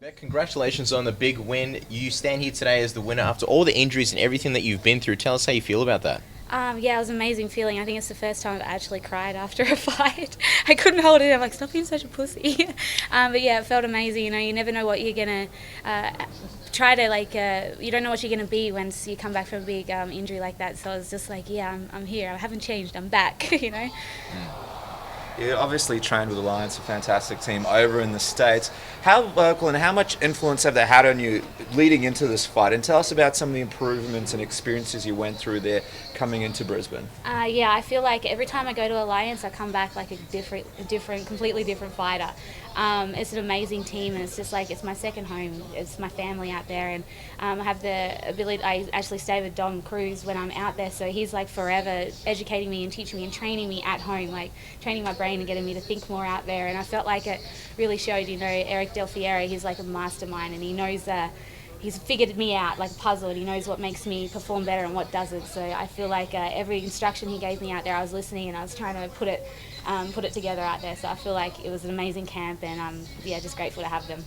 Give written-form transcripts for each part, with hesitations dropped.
Bec, congratulations on the big win. You stand here today as the winner after all the injuries and everything that you've been through. Tell us how you feel about that. Yeah, it was an amazing feeling. I think it's the first time I've actually cried after a fight. I couldn't hold it. I'm like, stop being such a pussy. But yeah, it felt amazing. You never know what you're gonna try to You don't know what you're gonna be once you come back from a big injury like that. So it's just like, yeah, I'm here. I haven't changed. I'm back. You obviously trained with Alliance, a fantastic team over in the States. How vocal and how much influence have they had on you leading into this fight? And tell us about some of the improvements and experiences you went through there coming into Brisbane. Yeah, I feel like every time I go to Alliance, I come back like completely different fighter. It's an amazing team, and it's just like it's my second home. It's my family out there, and I have the ability. I actually stay with Dominick Cruz when I'm out there, so he's like forever educating me and teaching me and training me at home, like training my brain and getting me to think more out there. And I felt like it really showed. Eric Del Fiero, he's like a mastermind, and he knows. He's figured me out like a puzzle, and he knows what makes me perform better and what doesn't. So I feel like every instruction he gave me out there, I was listening and I was trying to put it together out there. So I feel like it was an amazing camp, and just grateful to have them.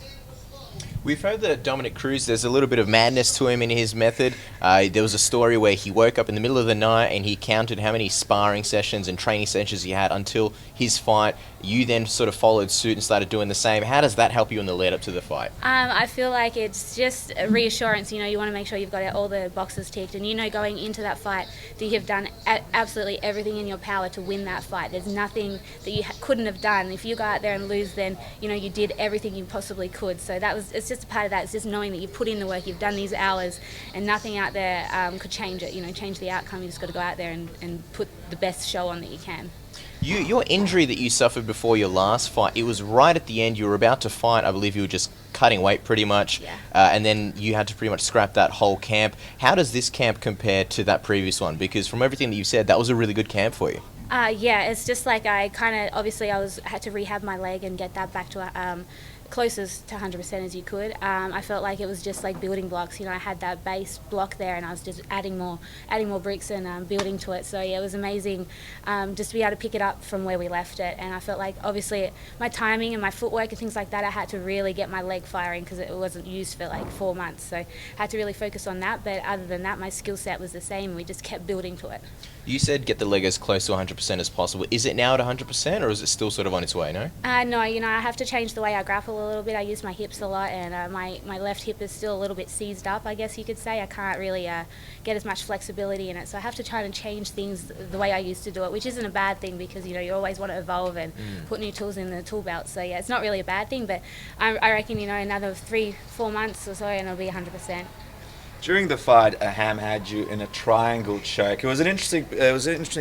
We've heard that Dominick Cruz, there's a little bit of madness to him in his method. There was a story where he woke up in the middle of the night and he counted how many sparring sessions and training sessions he had until his fight. You then sort of followed suit and started doing the same. How does that help you in the lead up to the fight? I feel like it's just a reassurance. You want to make sure you've got all the boxes ticked, and going into that fight that you have done absolutely everything in your power to win that fight. There's nothing that you couldn't have done. If you go out there and lose, then you did everything you possibly could. So it's just a part of that. It's just knowing that you've put in the work, you've done these hours, and nothing out there could change it. Change the outcome. You just got to go out there and put the best show on that you can. Your injury that you suffered before your last fight, it was right at the end. You were about to fight. I believe you were just cutting weight pretty much. Yeah. And then you had to pretty much scrap that whole camp. How does this camp compare to that previous one? Because from everything that you've said, that was a really good camp for you. Yeah, it's just like I kind of, obviously had to rehab my leg and get that back to closest to 100% as you could. I felt like it was just like building blocks. I had that base block there, and I was just adding more bricks and building to it. So yeah, it was amazing just to be able to pick it up from where we left it. And I felt like obviously my timing and my footwork and things like that, I had to really get my leg firing because it wasn't used for like 4 months. So I had to really focus on that. But other than that, my skill set was the same. We just kept building to it. You said get the leg as close to 100% as possible. Is it now at 100%, or is it still sort of on its way, no? No, I have to change the way I grapple a little bit. I use my hips a lot, and my left hip is still a little bit seized up, I guess you could say. I can't really get as much flexibility in it, so I have to try and change things the way I used to do it, which isn't a bad thing because, you always want to evolve and put new tools in the tool belt. So, yeah, it's not really a bad thing, but I reckon, another 3-4 months or so, and it'll be 100%. During the fight, Ham had you in a triangle choke. It was an interesting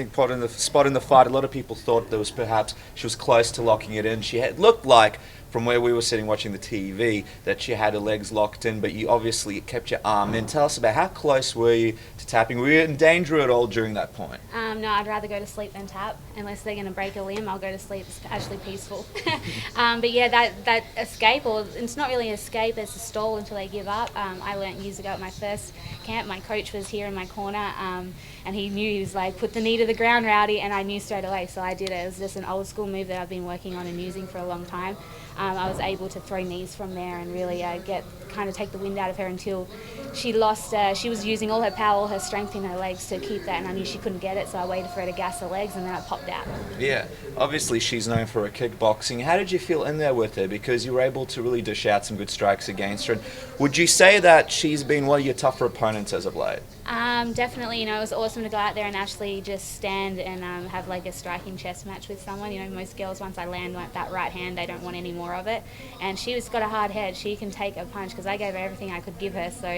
spot in the fight. A lot of people thought there was perhaps she was close to locking it in. Looked like, from where we were sitting watching the TV, that she had her legs locked in, but you obviously kept your arm in. Tell us about how close were you to tapping? Were you in danger at all during that point? No, I'd rather go to sleep than tap. Unless they're going to break a limb, I'll go to sleep. It's actually peaceful. But yeah, that escape, or it's not really an escape, it's a stall until they give up. I learnt years ago at my first camp. My coach was here in my corner, and he knew, he was like, put the knee to the ground, Rowdy, and I knew straight away, so I did it. It was just an old school move that I've been working on and using for a long time. I was able to throw knees from there and really take the wind out of her until she lost. She was using all her power, all her strength in her legs to keep that, and I knew she couldn't get it, so I waited for her to gas her legs, and then I popped out. Yeah, obviously she's known for her kickboxing. How did you feel in there with her? Because you were able to really dish out some good strikes against her. And would you say that she's been one of your tougher opponents as of late? Definitely. It was awesome to go out there and actually just stand and have like a striking chess match with someone. Most girls, once I land that right hand, they don't want any more of it. And she's got a hard head. She can take a punch because I gave her everything I could give her. So,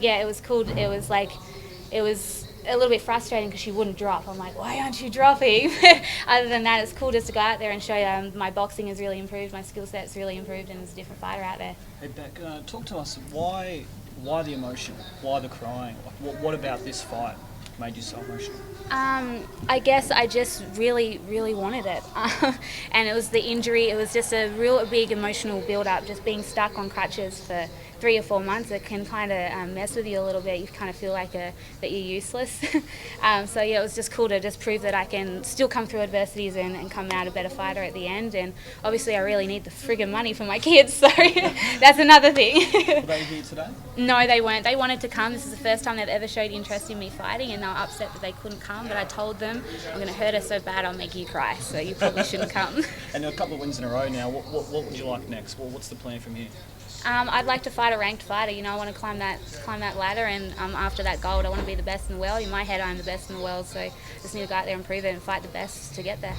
yeah, it was cool. It was a little bit frustrating because she wouldn't drop. I'm like, why aren't you dropping? Other than that, it's cool just to go out there and show you my boxing has really improved, my skill set's really improved, and there's a different fighter out there. Hey, Bec, talk to us. Why the emotion? Why the crying? What about this fight? made you so emotional? I guess I just really, really wanted it. And it was the injury. It was just a real big emotional build-up, just being stuck on crutches for 3 or 4 months. It can kind of mess with you a little bit. You kind of feel like that you're useless. So yeah, it was just cool to just prove that I can still come through adversities and come out a better fighter at the end. And obviously I really need the friggin' money for my kids, so that's another thing. Were they here today? No, they weren't. They wanted to come. This is the first time they've ever showed interest in me fighting, and they were upset that they couldn't come. But I told them, I'm going to hurt her so bad I'll make you cry, so you probably shouldn't come. And a couple of wins in a row now. What would you like next? What's the plan from here? I'd like to fight a ranked fighter. I want to climb that ladder, and after that gold, I want to be the best in the world. In my head, I'm the best in the world, so I just need to go out there and prove it and fight the best to get there.